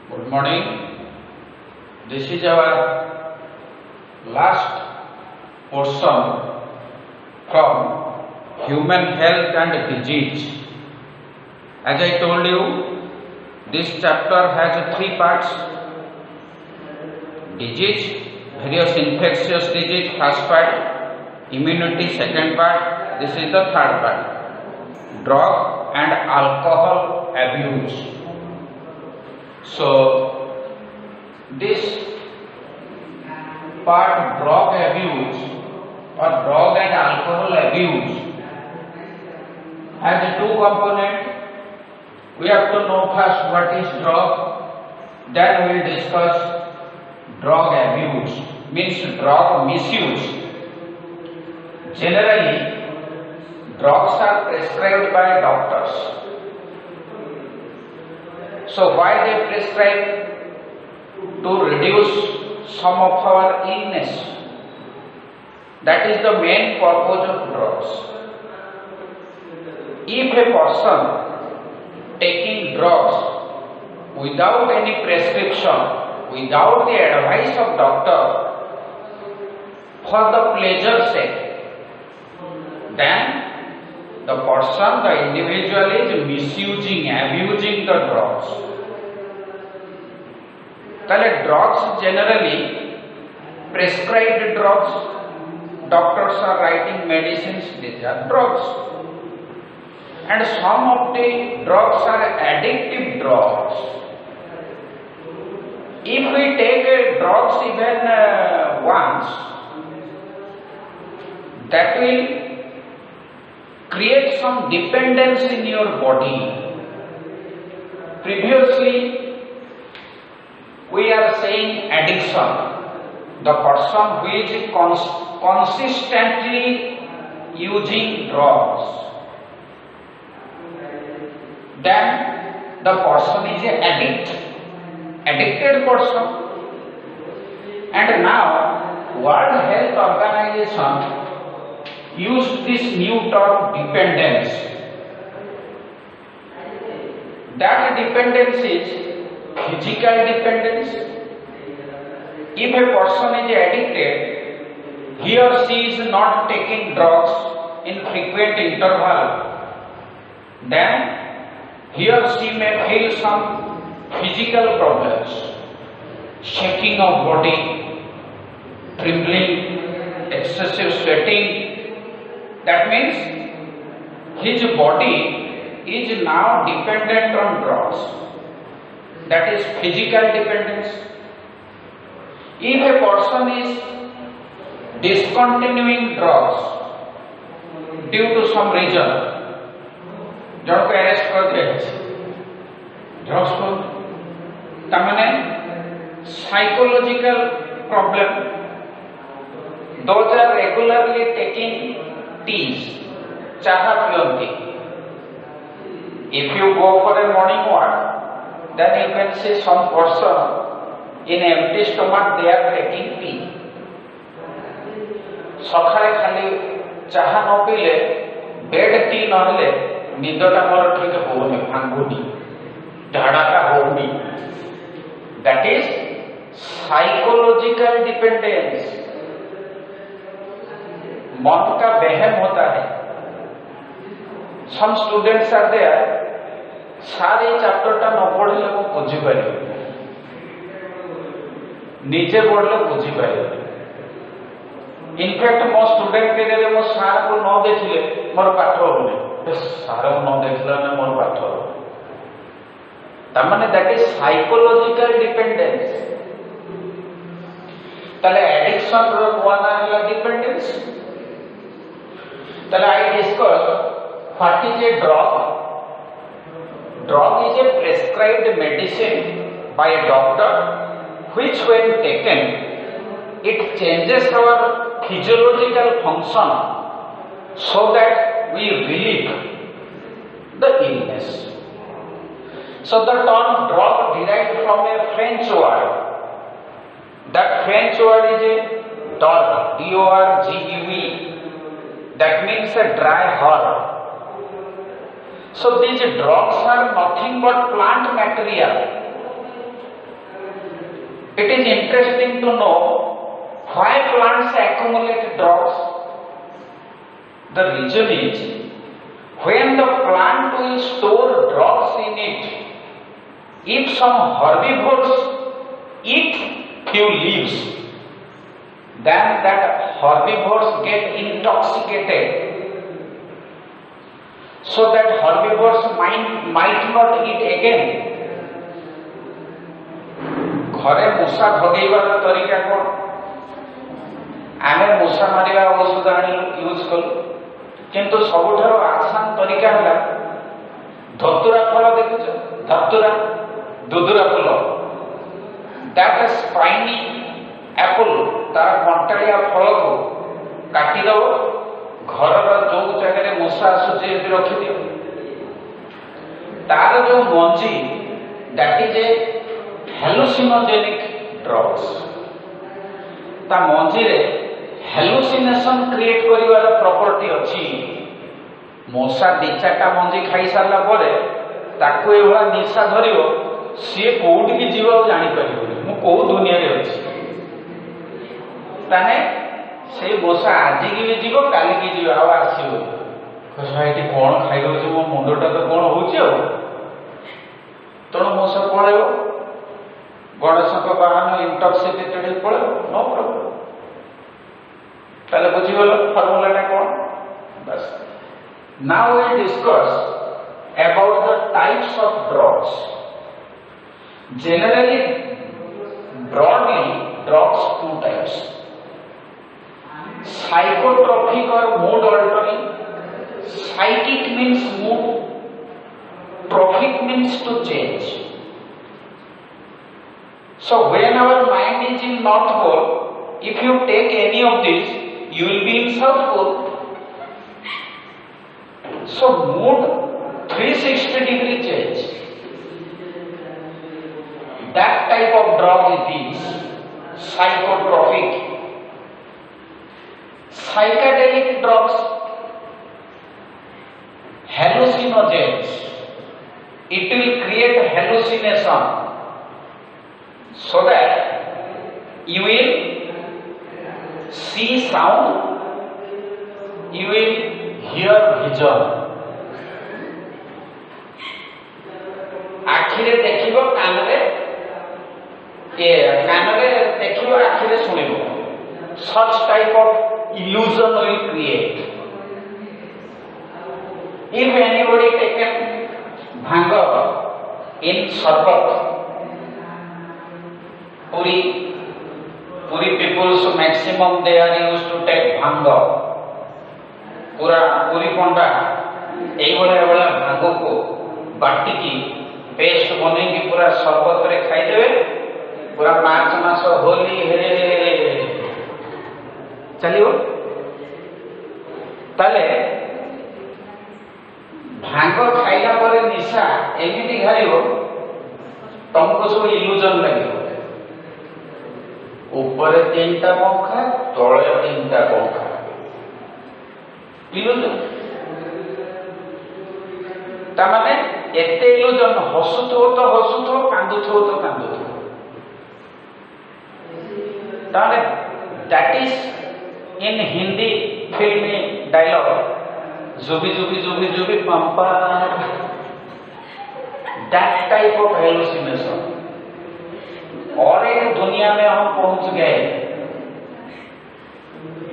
Good morning. This is our last portion from human health and disease. As I told you, this chapter has three parts: disease, various infectious disease, first part; immunity, second part; this is the third part: drug and alcohol abuse. So this part, drug abuse or drug and alcohol abuse, has two components. We have to know first what is drug, then we will discuss drug abuse, means drug misuse. Generally, drugs are prescribed by doctors. So why they prescribe? To reduce some of our illness. That is the main purpose of drugs. If a person taking drugs without any prescription, without the advice of doctor, for the pleasure sake, then the person, the individual is misusing, abusing the drugs. Then drugs, generally prescribed drugs, doctors are writing medicines, these are drugs. And some of the drugs are addictive drugs. If we take drugs even once, that will create some dependence in your body. Previously, we are saying addiction. The person who is consistently using drugs, then the person is an addicted person. And now, World Health Organization use this new term dependence. That dependence is physical dependence. If a person is addicted, he or she is not taking drugs in frequent interval, then he or she may feel some physical problems, shaking of body, trembling, excessive sweating. That means his body is now dependent on drugs. That is physical dependence. If a person is discontinuing drugs due to some reason, जब को arrest कर दिया drugs को, तमने psychological problem. Those are regularly taking teas, chaha piyonti. If you go for a morning walk, then you can see some person in empty stomach they are taking tea. सकाळे खाली चाहा न पीले bed tea नहले निदटा मोर ठीक होउनी भांगुनी झाड़ाटा होउनी. That is psychological dependence. मन का वहम होता है. Some students are there, सारे चैप्टर टा न पढ़ले को बुझी पारे, नीचे पढ़ले बुझी पारे. इनफैक्ट मो स्टूडेंट के लिए मो सार को न देखले मोर पाठ होने, सार को न देखला ने मोर पाठ हो. तमने दैट इज साइकोलॉजिकल डिपेंडेंस. तले एडिक्शन रो कोना है dependence. Then I discuss what is a drug. Drug is a prescribed medicine by a doctor which when taken, it changes our physiological function so that we relieve the illness. So the term drug derived from a French word. That French word is a dorg, D-O-R-G-U-E. That means a dry herb. So these drugs are nothing but plant material. It is interesting to know why plants accumulate drugs. The reason is, when the plant will store drugs in it, if some herbivores eat few leaves, then that herbivores get intoxicated, so that herbivores might not eat again. घरे मूषा भगेबार तरीका कौन? आमे मूषा मारिबा औषध आनी use कलु, किंतु सबुठारो आसान तरीका है धतुरा फल देखुच, धतुरा दुदुरा फल, दैट स्पाइनी एप्पल, तार कंटालिया फल को काटी दो, घर जो जगह मूषा आसुचे रखी दियो, तार जो मंजी, दैट इज ए हेलुसिनोजेनिक ड्रग्स। ता मंजी रे हेलुसिनेशन क्रिएट करिवार प्रॉपर्टी अछि। मशा दी चारटा मंजी खाई सारला परे ताकू एभला निशा धरियो, सी कोउठ की जीव जानि परिबो मु को दुनिया रे अछि, ताने से मशा आज की भी जीव काली की जीव आ आसीबो कसा एटी कोन खाइ दो मो मुंडटा तो कोन होउछि आ तण मशा पळेबो गणेश बाहन इंटॉक्सिकेटेड पड़े नो प्रॉब्लम। पहले बुझीगल फॉर्मूला कौन बस। Now we discuss about the types of drugs. Generally broadly drugs two types, psychotropic और mood altering. Psychic means mood, tropic means to change. So when our mind is in north pole, if you take any of this, you will be in south pole. So mood 360-degree change. That type of drug is psychotropic. Psychedelic drugs, hallucinogens. It will create hallucination, so that you will see sound, you will hear vision. आखिरे देखिबो, कानरे देखिबो, आखिरे सुनिबो। Such type of illusion will create. If anybody taken bhang in sarbat, Puri peoples maximum they are used to take bhang. Puri पंडा यही भाया भांग को बाटिकी paste बन पूरा शरबत रे खाईदे, पूरा 5 मास होली हे चलियो। ताले भांग खाइला परे निशा एमिति घारियो, तुमको सब इल्यूजन लगे। ऊपर 3टा पंखा, तले 3टा पंखा, इल्यूजन। तामाने एते इल्यूजन, हसुथो तो हसुथो, कांदुथो तो कांदुथो। ताने दैट इज इन हिंदी फिल्मी डायलॉग, जुबी जुबी जुबी जुबी पंपा, दैट टाइप ऑफ हेलुसिनेशन। और एक दुनिया में हम पहुंच गए,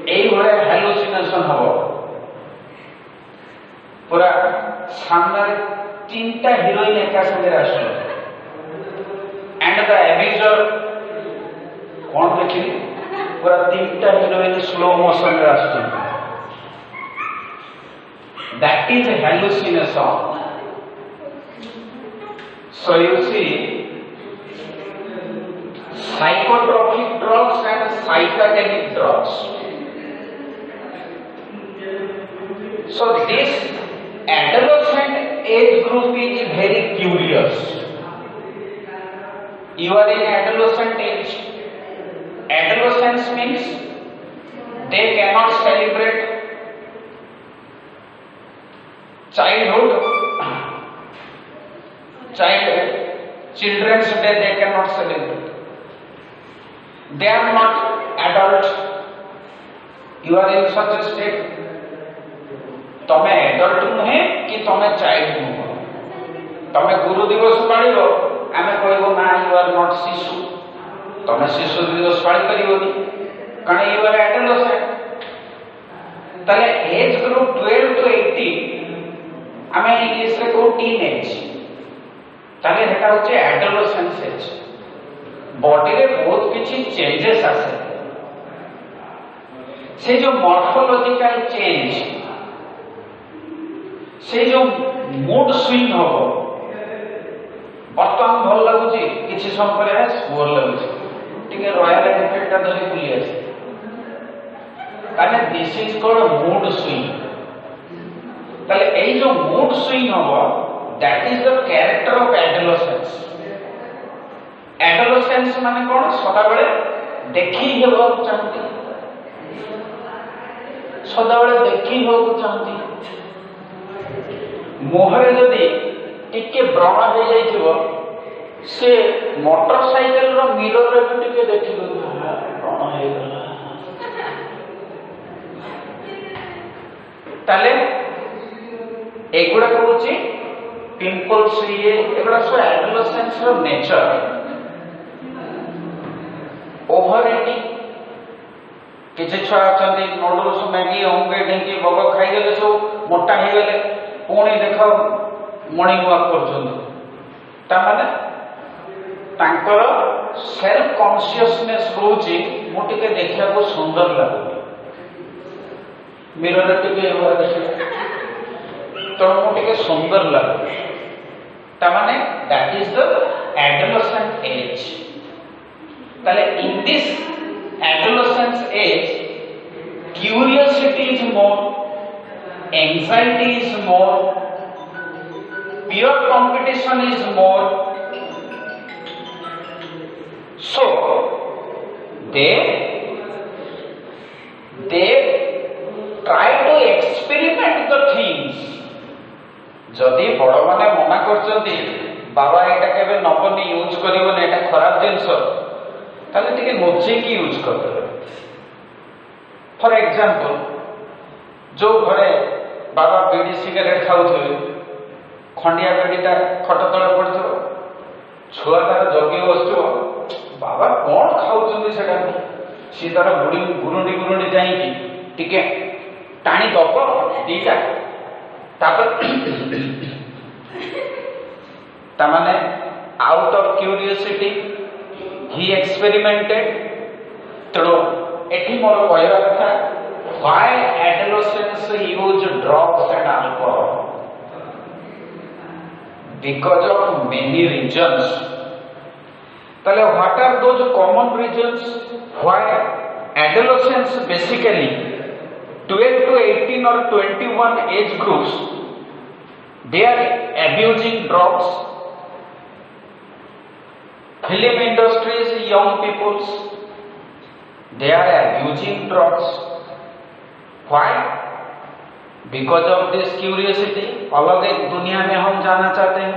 यही भाया हेलुसिनेशन हम पूरा सामने 3टा हिरोइन एका संगे आसलो, एंड द एबिजर कौन देखिए पूरा 3टा हिरोइन स्लो मोशन रे आसतो, that is hallucination. So you see psychotropic drugs and psychedelic drugs. So this adolescent age group is very curious. You are in adolescent age. Adolescence means they cannot celebrate children's day, they cannot celebrate. they are not adult, you are in such a state. तमे adult नुहे कि तमे child नुह, तमे गुरु दिवस पालिब आमे कहबो ना यू आर नॉट शिशु, तमे शिशु दिवस पाली परिबोनी कारण यू आर एडोलेसेंट। ताले एज ग्रुप 12 to 18 आमे इंग्लिश रे को टीन एज, ताले हेटा होचे एडोलेसेंस एज। बॉडी रे बहुत किछि चेंजेस आसे, से जो मॉर्फोलॉजिकल चेंज, से जो मूड स्विंग हो, बर्तमान भल लगुच किसी समय बोर लगुच टे रॉयल एनफील्ड टा धरी बुली आसे, this is called mood swing. ताले ए जो मूड स्विंग हो, that is the character of adolescence. Adolescence माने कोन, सदा बेले देखी हेबो चाहती, सदा बेले देखी हेबो चाहती। मुहरे जदि टिके व्रण हो जाइथिबो, से मोटरसाइकेल रो मिरर रे भी टिके देखिबो व्रण हो गला। ताले एगुडा कहूची पिंपल्स, ये एगुडा सो एडोलेसेंस रो नेचर। ओवर ईटिंग, किसी छुआ अछंती नूडल्स मैगी होंगे ढेंकी बग खाई गले सब मोटा हो गले, पुणी देख मॉर्निंग वॉक कर सेल्फ कॉन्शियसनेस रोचे मुझे देखा को सुंदर लगुनि, मिरर टिके देखे तो मुझे सुंदर लगुनि। तामाने that is the adolescent age. ताले in this adolescence age curiosity is more, anxiety is more, peer competition is more, so they try to experiment the things। जदि बड़ माने मना करचंती बाबा एटा केबे नबनी यूज करिवने, एटा खराब जिंस, ताले टिके नोचे की यूज करदे। फॉर एग्जांपल, जो घरे बाबा बीड़ी सिगरेट खाऊे, खंडिया बीड़ीटा खट तले पड़ो, छुआ तार जगी बस बाबा कौन खाऊँ से सी तार गुरुंडी गुरुंडी जाइए टाणी दब दीटा तामाने out of curiosity he experimented. तेणु एठी मोर कहवा कथा, why adolescents use drugs and alcohol? Because of many reasons. Tale what are those common reasons why adolescents, basically 12 to 18 or 21 age groups, they are abusing drugs? Film industries, young peoples, they are abusing drugs. Why? Because of this curiosity, अलग एक दुनिया में हम जाना चाहते हैं।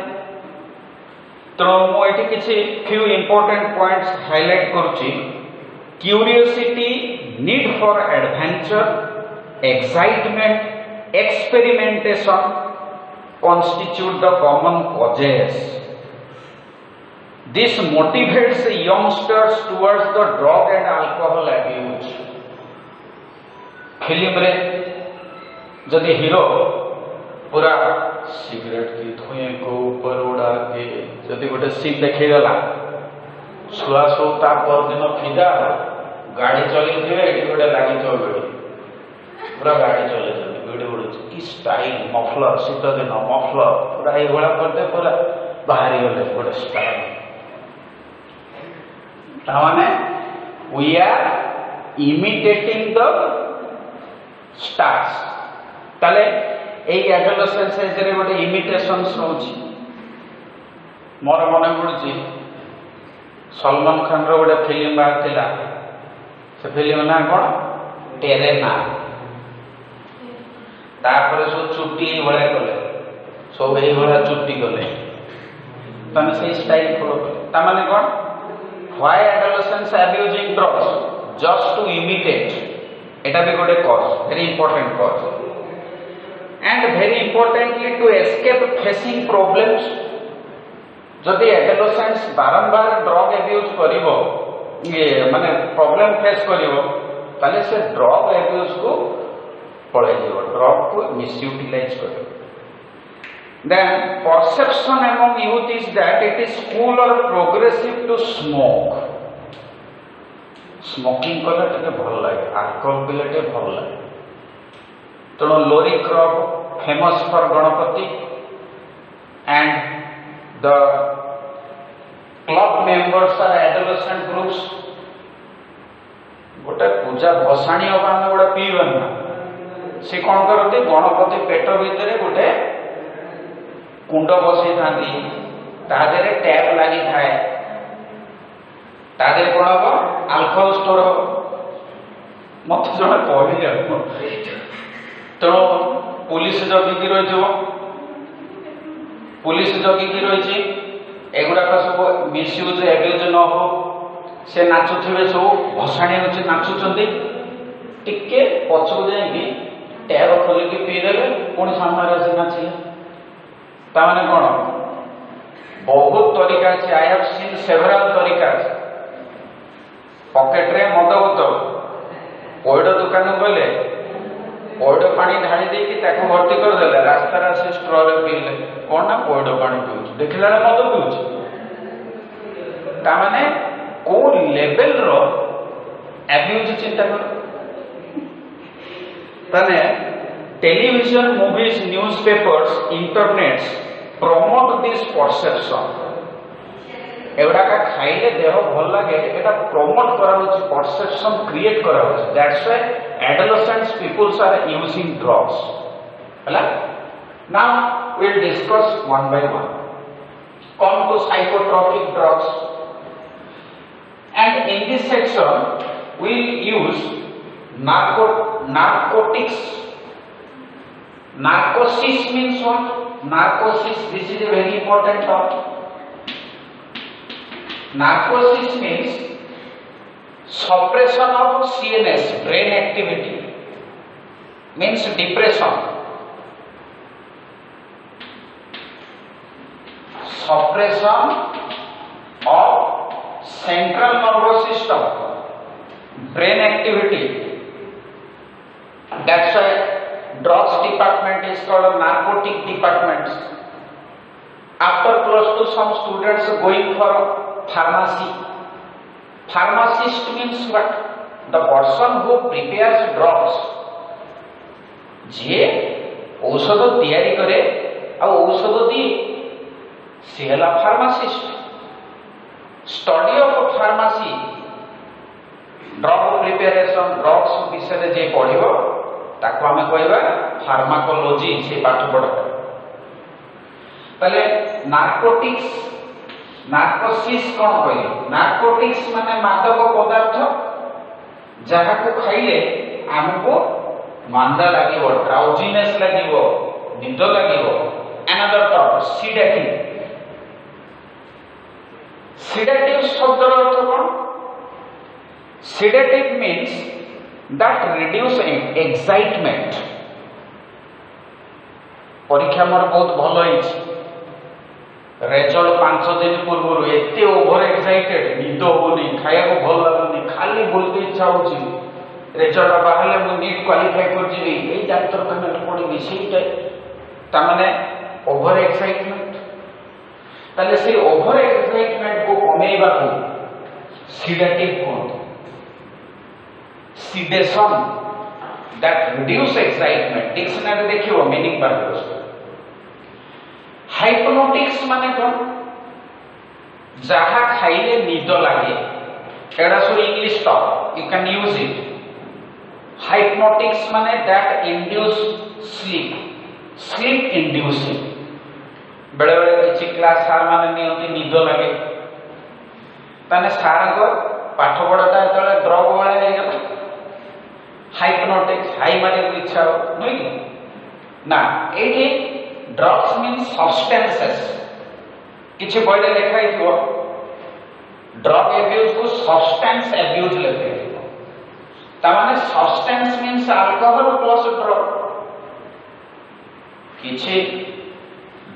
तो मुझे किसी few important points highlight करूँगी। Curiosity, need for adventure, excitement, experimentation constitute the common causes. This motivates youngsters towards the drug and alcohol abuse. Film रे जदि हीरो पूरा सिगरेट की धुएं को ऊपर उड़ा के जदि गोटे सीन देखेगला, छुआ सब ता परदिन फिदा गाड़ी चलते ये गोटे लगी गाड़ी पूरा गाड़ी चले भिड़ उड़ू कि स्टाइल मफलर शीत दिन मफलर पूरा ये करते पूरा बाहरी गले गोटे स्टाइल। तामाने we are imitating the stars. ताले एई एडोलेसेंस एज रे गोटे इमिटेशंस होची। मोर मन पड़ुची सलमान खान रो गोटे फिल्म बाहर थिला, से फिल्म ना कोन टेरेना। तापर सब चुट्टी भले कले, सब एई भला चुट्टी कले, तने से स्टाइल फॉलो कले। ता माने कोन why adolescents abusing drugs? Just to imitate. Eta भी गोटे cause, very important cause. And very importantly to escape facing problems. जदि adolescents बारंबार drug abuse करिवो ये माने problem face करिवो ताले से drug abuse को पड़े जीवो, drug को misutilize करिवो. Then perception among youth is that it is cool or progressive to smoke. Smoking कले टे भल लगे, alcohol पिले टे भल लगे. तेणु लोरी क्रॉप famous for Ganpati and the club members are adolescent groups. गोटे पूजा भसाणी होगा आम गोटे पीवन ना सी कौन करते गणपति पेट भितर गोटे कुंड बसई था तादेरे टैप लगी थाए तादेरे कौन हम आल्कोहल स्टोर हम मत जड़े कहले तेणु पुलिस जगिकी रही पुलिस जगिकी रही एगुड़ाक सब मिसयूज एब्यूज न हो से नाचुवे सब भसाणी हो नाचुंट टिके पछक जाइए टैप खोलिकी पीदेले पुणी सामने आसी नाचिले ताने कौन बहुत तरीका अच्छे आई हैव सीन सेवराल तरीका पॉकेट रे मद बोतल पैड दुकान गले पैड पानी ढाली देकी भर्ती करदे रास्तार आसी स्ट्र पीले कौन ना पैड पानी पीऊँ देखला मद पीऊँ ताने को लेवल रो एब्यूज चिंता कर ताने television movies newspapers internets promote this perception एवडा का खाइले देह भल लगे एटा प्रमोट करा होछि परसेप्शन क्रिएट करा होछि that's why adolescents peoples are using drugs हला now we will discuss one by one come to psychotropic drugs and in this section we will use narcotics. Narcosis means what? Narcosis, this is a very important topic. Narcosis means suppression of CNS, brain activity, means depression. Suppression of central nervous system, brain activity. That's why drugs department is called a narcotic department. After +2 some students going for pharmacy. Pharmacist means what? The person who prepares drugs. जे औषध तैयारी करे आ औषध दी से हला pharmacist. Study of pharmacy drug preparation drugs विषय जे पढ़िबो ताको आमे कहबा फार्माकोलॉजी से पाठ पढ़ पहले नार्कोटिक्स नार्कोसिस कौन कहले नार्कोटिक्स माने मादक पदार्थ जहा को खाइले हमको मांदा लागिवो ड्राउजीनेस लागिवो निद लागिवो अनदर टॉप सीडेटिव सीडेटिव शब्दर अर्थ कौन sedative means that reduce excitement. परीक्षा मोर बहुत भल रेजल्ट 5 दिन पूर्व एते ओवर एक्साइटेड निद होनी खाया को भल लगुनी खाली बोलते इच्छा होची रेजल्ट बाहले मु नीट क्वालिफाई कर जीवी ए डाक्टर खाना पड़ी सेटा ता माने ओवर एक्साइटमेंट ताले से ओवर एक्साइटमेंट को कमेइबा को सीडेटिव कोन sedation that reduce excitement dictionary देखियो मीनिंग बार हाइप्नोटिक्स माने कोन जहा खाइले निद लागे एडा सब English talk you can use it hypnotics माने दैट इंड्यूस स्लीप इंड्यूसिंग बेले बेले किछि क्लास सार माने नियंती निद लागे ताने सार को पाठ पढ़ाटा तळे ड्रग वाला हे गेला हाइप्नोटिक्स हाई मारे इच्छा नहीं ना एठी ड्रग्स मीन्स सब्सटेंसेस किछि बडे लिखा हिथो ड्रग एब्यूज को सब्सटेंस एब्यूज लेते तामाने substance means alcohol plus drug किछि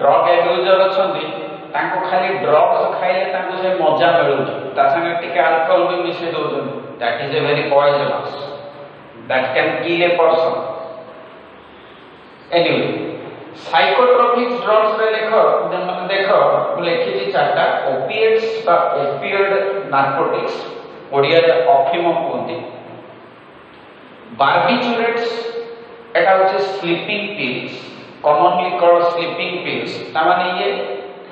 ड्रग एब्यूजर अछंती तांको खाली ड्रग्स खाइले तांको से मजा मिलुची ता संगे टिके अल्कोहल भी मिसे दोछन that is a very poisonous that can kill a person anyway psychotropic drugs रे देखो लिखी चार्टा ओपिएट्स बा ओपिएड नार्कोटिक्स ओडिया रे अफिम कहते बार्बिचुरेट्स एटा होचे sleeping pills commonly called sleeping pills तामाने ये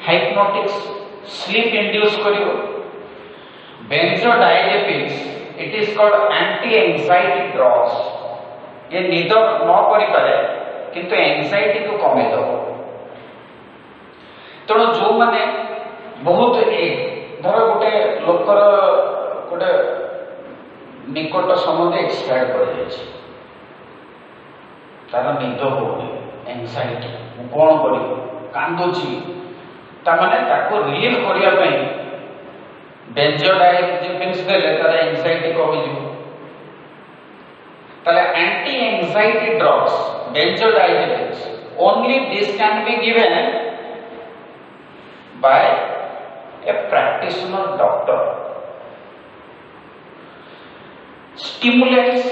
हाइप्नोटिक्स स्लीप इंड्यूस करियो benzodiazepines it is called anti anxiety drugs ये निद न करि पारे किंतु एंजाइटी को कमे दो तेणु जो माने बहुत धर गोटे लोकर गोटे निकट संबंध एक्सपायर कर जाए तार निद हो एंजाइटी कौन कर कांदुची तामाने ताको रिलीफ करिया पई बेंजोडाइजेपिन्स देले तार एंजाइटी कमी जिवो ताले anti anxiety drugs benzodiazepines only this can be given by A practitioner doctor stimulants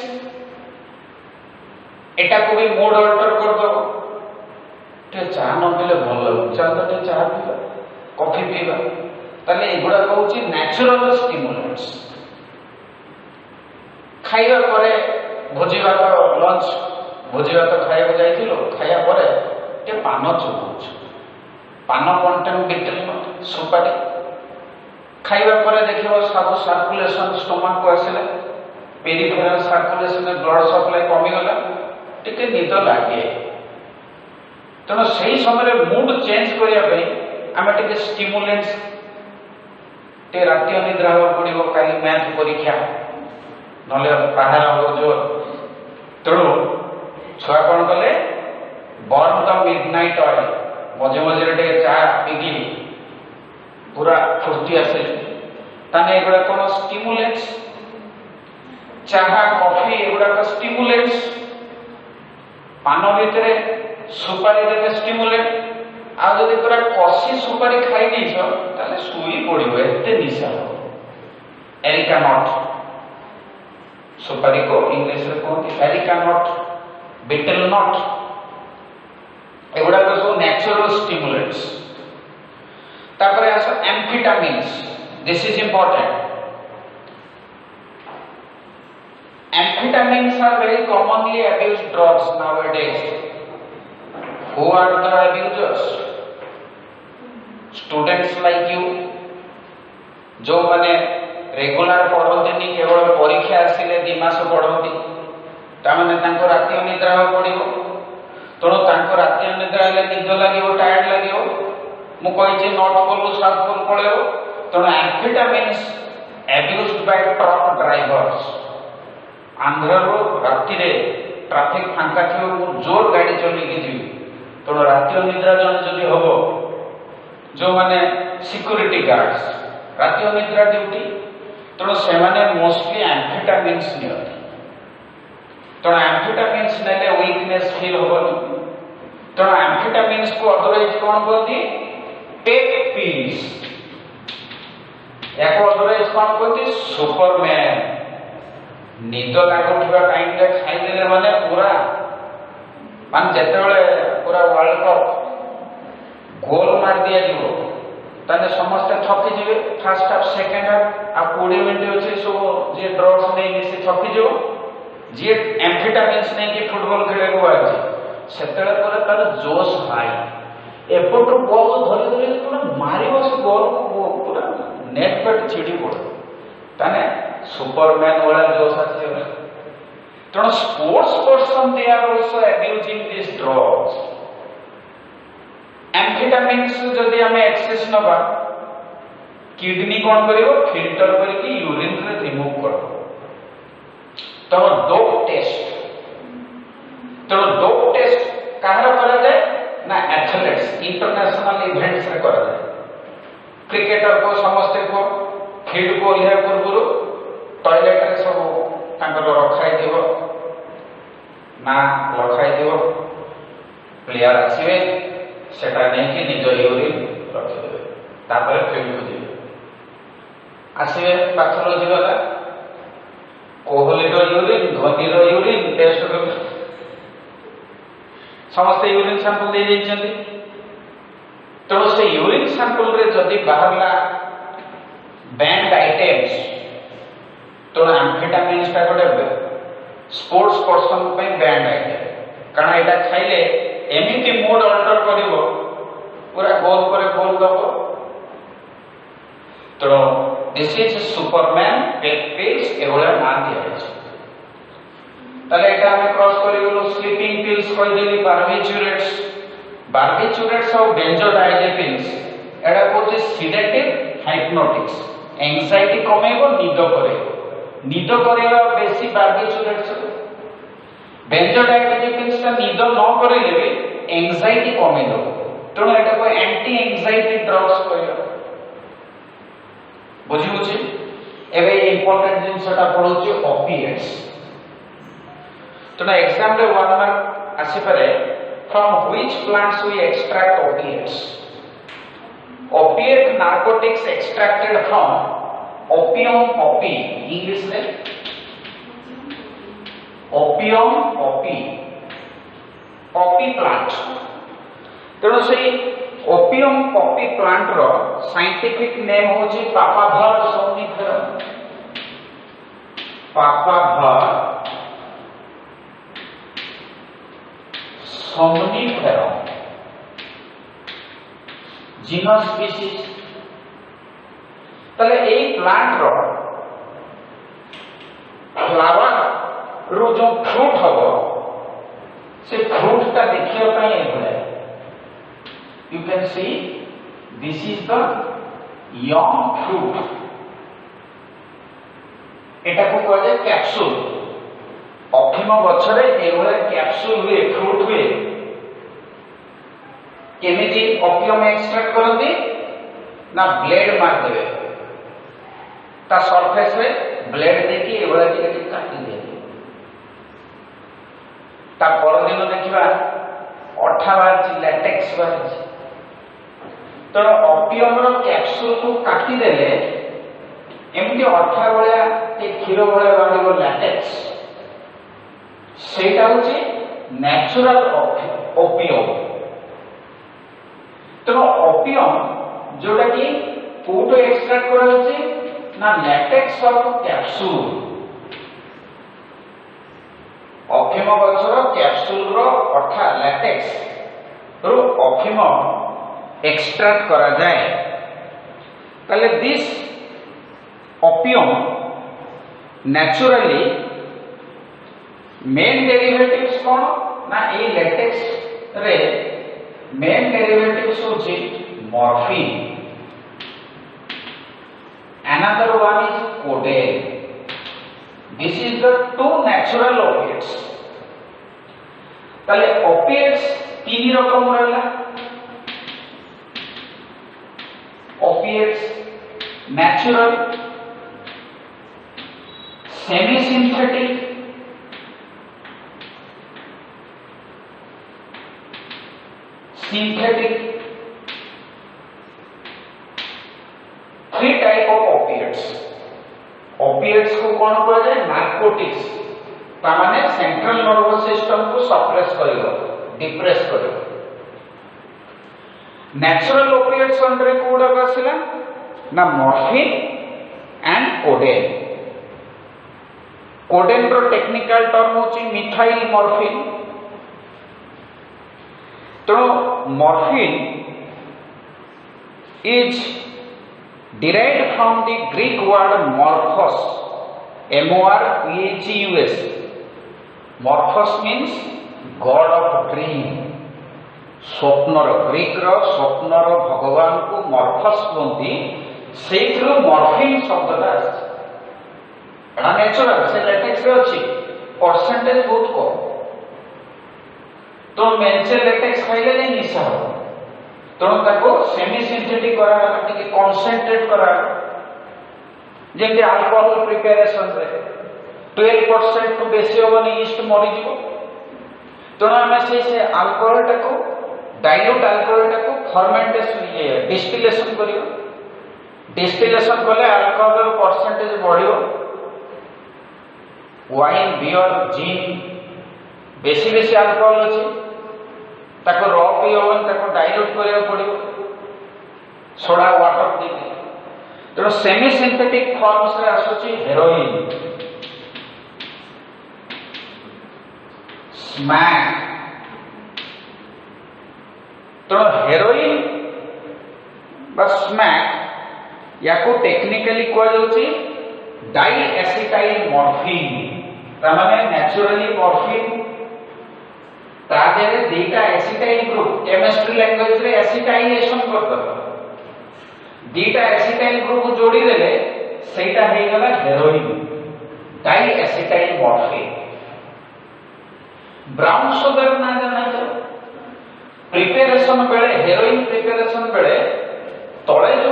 एटा को भी मूड अल्टर कर दो टे चाह न पीले भल लगुच चल टे चाह पीवा कॉफी पीवा ताले एगुड़ा कहूँ नेचुरल स्टिमुलेंट्स खाइबा परे भोजी भात लंच भोजी भात खाइबा जाइथिलो खाइया परे टे पान चुबुच पान कंटेन बिटल सुपारी खाइबा परे देखिबो सब सर्कुलेशन स्टोमक को आसिला पेरिफेरल सर्कुलेशन ब्लड सप्लाई कमी गला टिके निद लागे तेणु से समय मूड चेंज करने आम टे स्टिमुलेंट्स टे राति अनिद्रा हवा पड़ो कल मैथ परीक्षा ना बाहर हम जोर तेणु छुआ कौन कले बर्न द मिडनाइट ऑयल मझे मझे टे चा पीकी पूरा फुर्ती आसे ताने एगुड़ा कौन स्टिमुलेंट्स चाहा कॉफी एगुड़ा स्टिमुलेंट्स पान भितर सुपारी देले स्टिमुलेंट आ जदि पूरा कसी सुपारी खाई देछ ताले सुई पड़िबो एते निशा हो एरिका नट सुपारी को इंग्लिश रे कहते एरिका नट बिटल नट एगुड़ा तो सब नेचुरल स्टिमुलेंट्स तापरे आस amphetamines this is important amphetamines are very commonly abused drugs nowadays. Who are the abusers? Students like you, जो माने रेगुलर पढ़ते केवल परीक्षा आसिले 2 मास पढ़ती तामाने तांको राति अनिद्रा हो पड़िबो तेणु तांको राति अनिद्रा हेले निद लागिबो टायर्ड लागिबो मु कहिछि नॉट फुल साउथ फुल पळेबो तेणु एम्फेटामिन्स abused by truck drivers आंध्रु राति ट्राफिक फांका थी जोर गाड़ी चलिए जी तेणु राति अनिद्रा जन जदि हम जो माने सिक्यूरिटी गार्ड्स राति अनिद्रा ड्यूटी तेणु से मोस्टली एम्फेटामिन्स नियंती तेणु एम्फेटामिन्स नेले वीकनेस फील होबनी तेणु एम्फेटामिन्स को अदरवाइज कौन कहती टेक पिल्स या अदरवाइज कौन कहती सुपरमैन निद लगुवा टाइम खाईदे माने पूरा मान जिते पूरा वर्ल्ड कप गोल मार दिया ताने समस्ते थकी जीवे फास्ट हाफ सेकेंड हाफ आ 20 मिनट अच्छे सब जी ड्रग्स नहीं से थकी जीव जी एम्फेटामिन्स नहीं कि फुटबॉल खेल को आछि सेतेले पर तार जोश हाई एपटू बॉल धरी धरी पूरा मारिबो से गोल पूरा नेट पेट छिड़ी पड़े ताने सुपरमैन वाला जोश आछि तेणु sports person they are also abusing this drugs amphetamines जदि आम एक्सेस नबा किडनी कौन करिवो फिल्टर करके यूरिन रे रिमूव कर तो डोप टेस्ट कहार करा जाए ना एथलेट्स इंटरनेशनल इवेंट्स रे करा जाए क्रिकेटर को समस्ते को ଫିଲ୍ଡକୁ ଓହ୍ଲାଇବା ପୂର୍ବରୁ ଟଏଲେଟରେ ସବୁ ତାଙ୍କର ରଖାହେଇଥିବ, ନା ରଖାହେଇଥିବ। ପ୍ଲେୟାର ଆସିବେ, ସେଟା ନେଇକି ନିଜ ୟୁରିନ୍ ରଖିଦେବେ, ତାପରେ ଫିଲ୍ଡକୁ ଯିବେ। ଆସିବେ ପାଥୋଲୋଜି ଗଲା, କୋହଲିର ୟୁରିନ୍, ଧୋନିର ୟୁରିନ୍ ଟେଷ୍ଟ କରିବେ। ସମସ୍ତେ ୟୁରିନ୍ ସାମ୍ପଲ୍ ଦେଇଯାଇଛନ୍ତି। ତେଣୁ ସେ ୟୁରିନ୍ ସାମ୍ପଲ୍ରେ ଯଦି ବାହାରିଲା ବ୍ୟାଣ୍ଡ ଆଇଟମ୍ସ, ତେଣୁ ଆମ୍ଫେଟାମିନ୍ସଟା ଗୋଟେ ସ୍ପୋର୍ଟସ୍ ପର୍ସନ ପାଇଁ ବ୍ୟାଣ୍ଡ ଆଇଟମ୍, କାରଣ ଏଇଟା ଖାଇଲେ ଏମିତି ମୁଡ୍ ଅଲ୍ଟର କରିବ, ପୁରା ଗୋଲ ପରେ ଗୋଲ ଦବ। ତେଣୁ ଦିସ୍ ଇଜ୍ ସୁପରମ୍ୟାନ୍ ପିଲ୍ସ, ଏଭଳିଆ ନାଁ ଦିଆଯାଇଛି। ତାହେଲେ ଏଇଟା ଆମେ କ୍ରସ୍ କରିଗଲୁ। ସ୍ଲିପିଂ ପିଲ୍ସ କହିଦେଲି, ବାର୍ବିଚୁରେଟ୍ସ। ବାର୍ବିଚୁରେଟ୍ସ ଆଉ ବେଞ୍ଜୋଡାଇଜେପିନ୍ସ, ଏଇଟା କହୁଛି ସିଡେଟିଭ୍ ହାଇପନୋଟିକ୍ସ। एंजाइटी कमेइबो, निद करेइबो। निद करेइबा बेसी बार्बिचुरेट्स। बेंजोडाइजेपिन्स का निद न करेइले भी एंजाइटी कमेइबो, तेणु एटा को एंटी एंजाइटी ड्रग्स कहला। बुझी बुझी एबे इंपोर्टेंट जिनसटा पढौची ओपिएट्स। तेणु एग्जाम रे 1 मार्क आसी पारे, from which plants we extract opiates. Opiate narcotics extracted from opium poppy, English में opium poppy, poppy plant। तेणु से opium poppy plant रो साइंटिफिक नेम होची पापाभर सोमनिफेरम। पापाभर सोमनिफेरम जीनस स्पीसीज। तले एई प्लांट रो फ्लावर रो जो फ्रूट हबो, से फ्रूट ता देखियो पई एभले you can see this is the young fruit. एटा को कहले कैप्सूल। अफिम गछरे एभले कैप्सूल हुए, फ्रूट हुए। केमिति ओपियम एक्सट्रैक्ट करते ना, ब्लेड मार देवे ता सरफेस रे, ब्लेड देखि एवला टिके काटि दे। ता पर दिन देखिबा अठा बारछि, लैटेक्स बारछि। तो ओपियम रो कैप्सूल को काटि देले एमति अठा भलिया ए खीर भलिया बांडिबो लैटेक्स। सेटा होछि नेचुरल ओपियम। तो ओपियम जोटा कि कोटो एक्सट्रैक्ट करा होचे ना, लैटेक्स ऑफ कैप्सूल। अफिम गछर कैप्सूल रो अठा लैटेक्स रो अफिम एक्सट्रैक्ट करा जाए। ताले this opium naturally main derivatives कोन ना, ए लैटेक्स रे मेन डेरिवेटिव्स होची morphine, another one is codeine. This is the two natural opiates. ताले opiates तीन रकम रहला। opiates natural, semi synthetic, synthetic। Three type of opiates. Opiates को कौन कहा जाए, नार्कोटिक्स। तामाने सेंट्रल नर्वस सिस्टम को सप्रेस करिवो, डिप्रेस करिवो। नेचुरल ओपिएट्स अंडर कोडा आसिला ना, मॉर्फिन एंड कोडेन। कोडेन रो टेक्निकल टर्म होची मिथाइल मॉर्फिन। तो morphine is derived from the Greek word morphos, M-O-R-P-H-U-S. Morphos means God of dream। स्वप्नर, ग्रीक रो स्वप्नर भगवान को मॉर्फस बोलती, सेइथरो मॉर्फिन शब्दटा आछि। एटा नेचुरल, से लैटेक्स रे अछि, परसेंटेज बहुत कम। तो मेंचे लैटेक्स खाइले नै निशा हो, तो ताको सेमी सिंथेटिक करा, टिके कंसंट्रेट करा। जमी अल्कोहल प्रिपेरेसन रे 12% टू बेसी हेनी ईस्ट मरीज तेणु आम से अल्कोहल टाक डाइल्यूट अल्कोहल टाक फर्मेंटेशन डिस्टिलेशन कर डिस्टिलेशन कले अल्कोहल परसेंटेज बढ़ो वाइन बियर जिन बेसी बेसी अल्कोहल अच्छी ताको र पी हम डाइल्यूट करा पड़ो सोडा वाटर दे तेणु सेमी सिंथेटिक फॉर्म्स रे आसुची हेरोइन स्मैक तेणु हेरोइन बा स्मैक या को टेक्निकली कहुची डाई एसिटाइल मॉर्फिन तामाने नेचुरली मॉर्फिन तादेरे दीटा एसिटाइल ग्रुप केमिस्ट्री लैंग्वेज रे एसिटाइलेशन करतो दीटा एसिटाइल ग्रुप जोड़ी देले सेटा हे गला heroin di acetyl morphine brown sugar ना जाना प्रिपेरेशन बेले हेरोइन प्रिपेरेशन बेले तले जो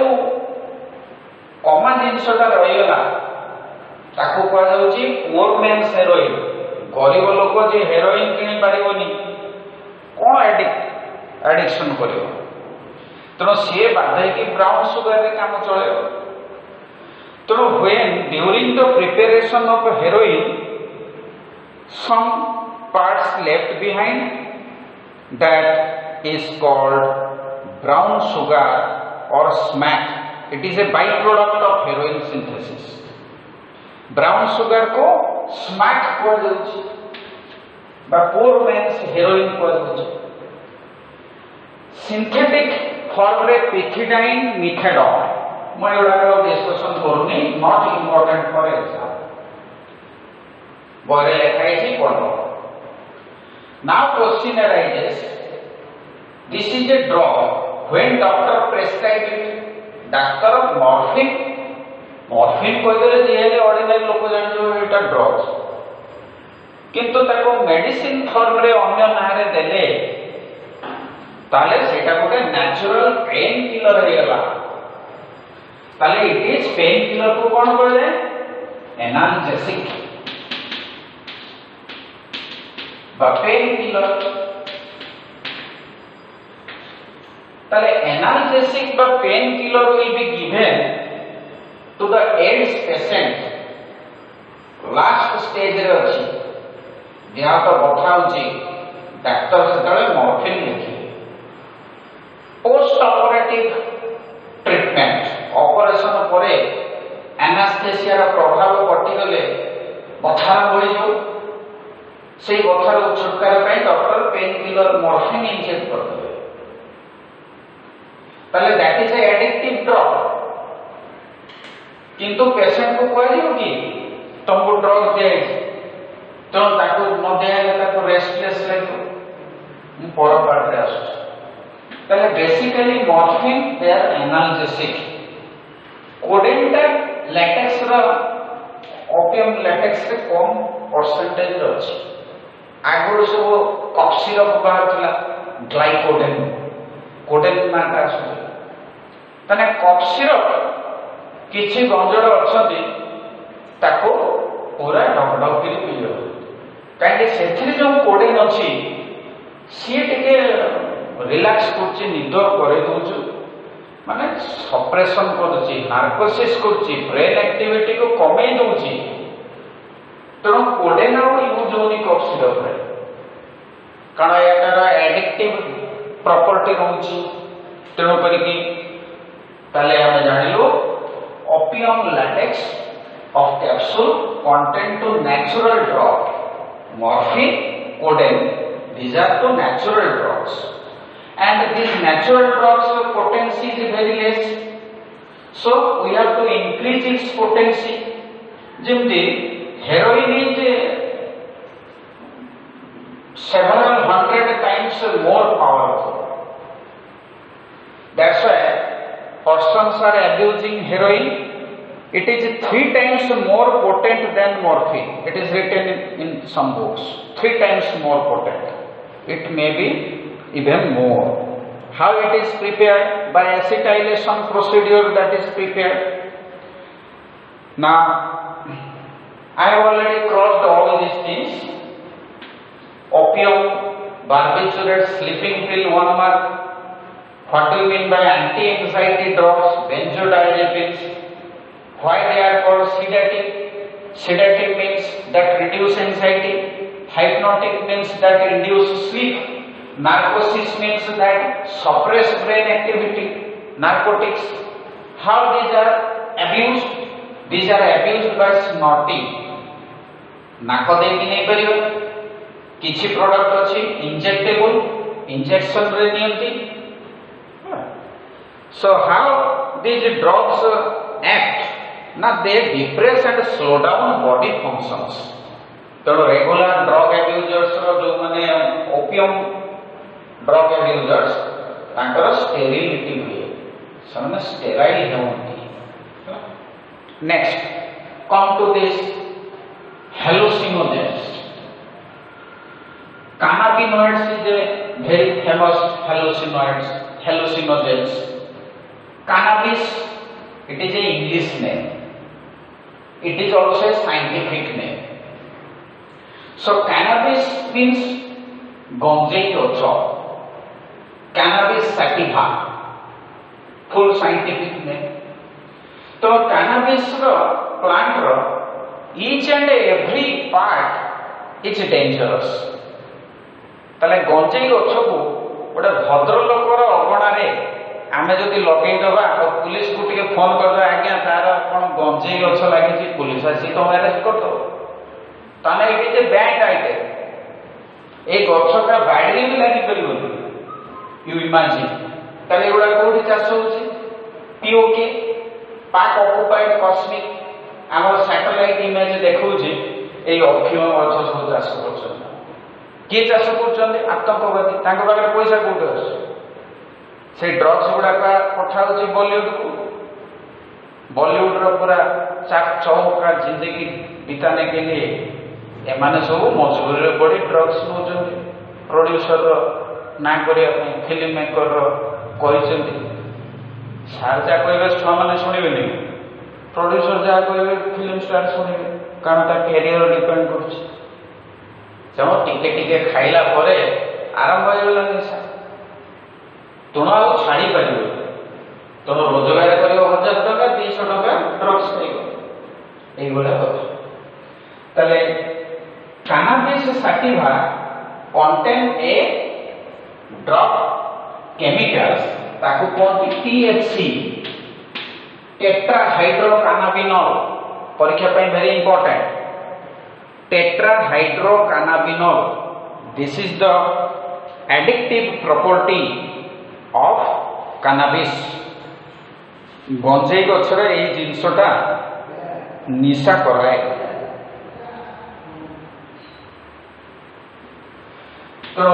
कमा जिनसटा रहीगला ताको कह जाउची पुअर मैन्स हेरोइन गरीब लोक जे हेरोइन किनि पारिबोनी कोन एडिक्शन करिवो तेणु सी बाध्य कि ब्राउन शुगर रे काम चले तेणु when during the preparation of heroin some parts left behind that is called brown sugar or smack. It is a byproduct of heroin synthesis. Brown sugar को smack कह जाउची बा poor man's heroin कह जाउची सिंथेटिक फॉर्म रे पिथिडाइन methadone मैं एडा discussion करूनी नॉट इंपोर्टेंट फॉर एग्जाम बरे लिखाई छी पढो Now question arises, this is a drug, when doctor prescribe it, doctor morphine कह देले जे ऑर्डिनरी लोक जान जो एटा ड्रग्स किंतु ताको मेडिसिन फॉर्म रे अन्य नारे देले ताले सेटा गोटे नेचुरल पेन किलर हे गला ताले इट इज पेन किलर को कोन कहले एनाल्जेसिक पेन किलर ताले एनाल्जेसिक बा pain killer will be given to the AIDS patient last stage रे अछि देह तो बथा होची डॉक्टर सेतले मॉर्फिन लिखि पोस्ट ऑपरेटिव ट्रीटमेंट ऑपरेशन परे एनास्थेसिया रो प्रभाव कटि गले बथा होई जो से बथार छुटकारा पाई doctor pain killer morphine inject कर देबे ताले that is a addictive drug किंतु पेशेंट को कह दियो कि तुमको ड्रग दे तो ताको न देले ताको रेस्टलेस लागो पर पार्ट रे आसु ताले basically morphine they are analgesic कोडेंटा लैटेक्स रो ओपियम लैटेक्स रे कम परसेंटेज रो अछि आगुर सब कफ सिरप बाहर थिला ग्लाइकोडेन कोडेन मार्का आसु तने कफ सिरप किछि गंजड़ अछंती ताको पूरा ढकढक करी पियो काहे सेथिरे जो कोडेन अछि सी टिके रिलैक्स करछि निद करे दोछु माने सप्रेशन करछि नार्कोसिस करछि ब्रेन एक्टिविटी को कमे दोछि तेणु कोडेन यूज होनी कफ सिरप रे कारण यार एडिक्टिव प्रॉपर्टी रोची तेणु करिकी ताले हम जानिलो opium latex of capsule content two natural drug morphine codeine these are two natural drugs and these natural drugs potency is very less so we have to increase its potency जेमती heroin is several hundred times more powerful. That's why persons are abusing heroin. It is 3 times more potent than morphine. It is written in some books. 3 times more potent. It may be even more. How it is prepared? By acetylation procedure that is prepared. Now, I have already crossed all these things. Opium, barbiturates, sleeping pill, 1 mark. What do you mean by anti-anxiety drugs, benzodiazepines? Why they are called sedative? Sedative means that reduce anxiety. Hypnotic means that induce sleep. Narcosis means that suppress brain activity. Narcotics. How these are abused? These are abused by snorting. नाक देकी नहीं परियो किछि product अछि injectable injection रे नियंती. So how these drugs act? Now they depress and slow down body functions. तो regular drug एब्यूजर्स जो माने opium drug एब्यूजर्स तांकर स्टेरिलिटी हुए सने स्टेराइल होती. Next, come to this hallucinogens. Cannabinoids is a very famous hallucinogens. Cannabis, it is a English name. It is also a scientific name. So cannabis means gonjai ghocho. Cannabis sativa, full scientific name. तो cannabis plant each and every part is dangerous. ताले गंजेई गछ को गोटे भद्र लोकर अगणारे आमे जदि लगेई दबा और पुलिस को टिके फोन कर दो आज्ञा तार कोन गंजेई गछ लागि छी पुलिस आसी तो अरेस्ट कर दो ताने it is a banned item. ए गछ का बाड़ी भी लागि परिबो. यू इमेजिन ताले एगुडा कोठी चाष होची पीओके पार्क ऑक्युपाइड कॉस्मिक आम सैटेलाइट इमेज देखा अफीम गछ सब चाष कर किए चाष कर आतंकवादी पाखे पैसा कौटे से ड्रग्स गुड़ाक पठाऊँ बॉलीवुड को. बॉलीवुड पूरा चाक चौका जिंदगी बिताने के लिए एमाने सब मजबूरी पड़ी ड्रग्स नौ. प्रोड्यूसर ना करने फिल्म मेकर कहते सार जहाँ कहे छुआ मैंने शुणे प्रोड्यूसर जहाँ कहे फिल्म स्टार शुणे कारण ता कैरियर डिपेंड कर टिके खाइला आरंभ हो निशा तुम आ छाड़ी पार तुम रोजगार कर 1000 टका 200 टका ड्रग्स खाइब ये कथा. Cannabis sativa contain a drug chemicals ताकू कहते THC टेट्राहाइड्रोकानाबिनॉल. परीक्षा पे very important. Tetrahydrocannabinol this is the addictive property of cannabis. गंजेई गछरे ए जिंसटा निशा कराए. तो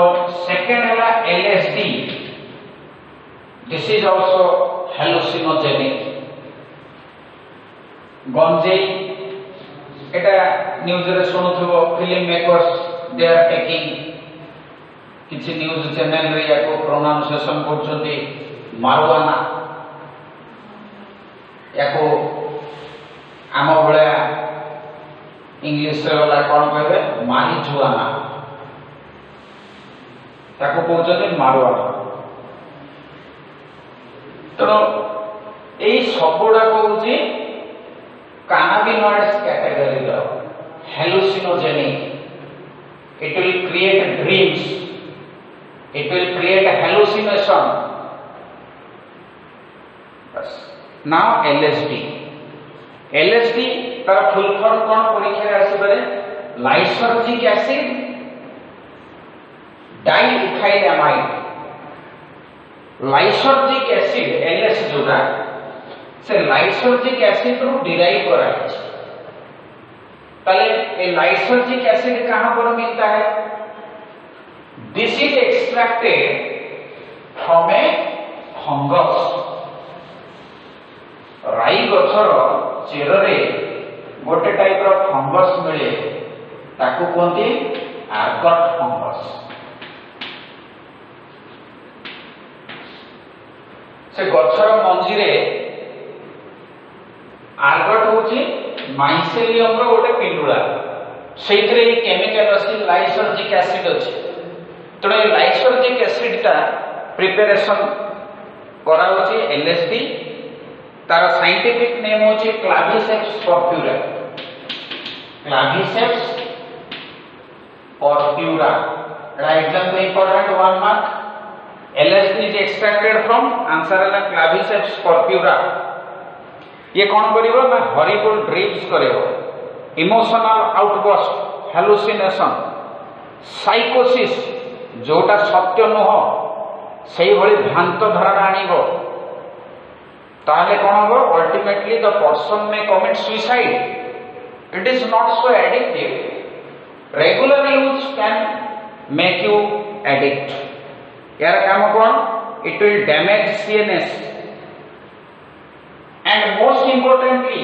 सेकेंड है LSD. This is also hallucinogenic. गंजेई एटा न्यूज रे सुनुथबो film makers they are taking किछि न्यूज चैनल रे याको प्रोनाउंसिएशन करछथि मारुआना. याको आम भले इंग्लिश रे वाला कोन कहबे मारिजुआना ताको कहछथि मारुआना. तेणु यही सबुड़ा कौन cannabinoids category hallucinogenic. It will create dreams, it will create hallucination. Now LSD तार फुल फॉर्म कौन परीक्षा आसी पारे lysergic acid diethylamide. Lysergic acid LS जोड़ा से लाइसर्जिक एसिड रू डिराइव करा है. ताले ये लाइसर्जिक एसिड कहां पर मिलता है? This is extracted from A fungus. राई गछर चेररे गोटे टाइप रो फंगस मिले ताकू कहते आर्गट फंगस. से गछर मंजी रे आर्गट होची माइसेलियम रो गोटे पिंडुला से केमिकल अच्छी लाइसर्जिक एसिड अच्छी तेणु ये लाइसर्जिक एसिड टा प्रिपेरेशन कराउची एलएसडी तार साइंटिफिक नेम होची claviceps purpurea claviceps purpurea exam में important 1 mark LSD is extracted from answer है क्लाविसेप्स पर्प्यूरा ये कौन करिवो ना हॉरिबल ड्रीम्स करिवो इमोशनल आउटबर्स्ट हेलुसिनेशन साइकोसिस जोटा सत्य नुह से भली भ्रांत धारणा आनिबो ताले कौन हो ultimately the person may commit suicide it is not so addictive regular use can make you addict यार काम कौन it will damage CNS and most importantly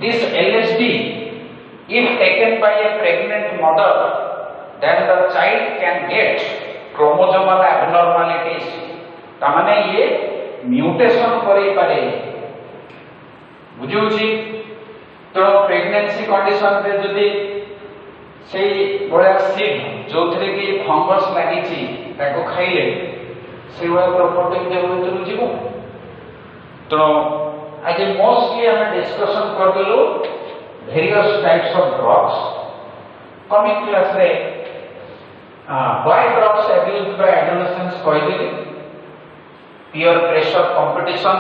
this LSD if taken by a pregnant mother then the child can get chromosomal abnormalities तामाने ये mutation करै पारे बुझुची तो pregnancy condition रे जदी सेई बड़ा सीड जोथरे की फंगस लागि छि ताको खाइले से वाला प्रॉपर्टी जे होय जीवो तो आज मोस्टली हम डिस्कशन कर देलु various types of drugs coming class रे why drugs abused by adolescents कहले peer pressure competition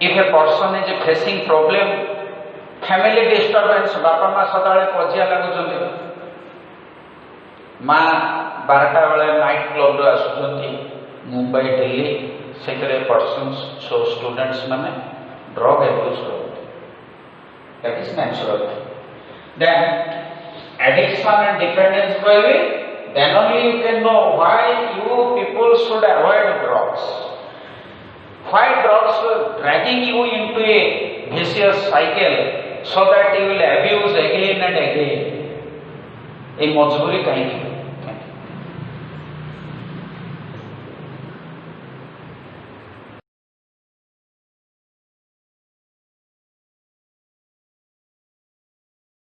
if a person is facing problem family disturbance बापा मां सदाळे पजिया लागुचंदी मां 12टा बेले नाइट क्लब रो आसुचंदी मुंबई दिल्ली सेकरे पर्सन्स सो स्टूडेंट्स माने ड्रग अब्यूज करते that is natural then addiction and dependence कहबे then only you can know why you people should avoid drugs why drugs are dragging you into a vicious cycle so that you will abuse again and again a majburi kahin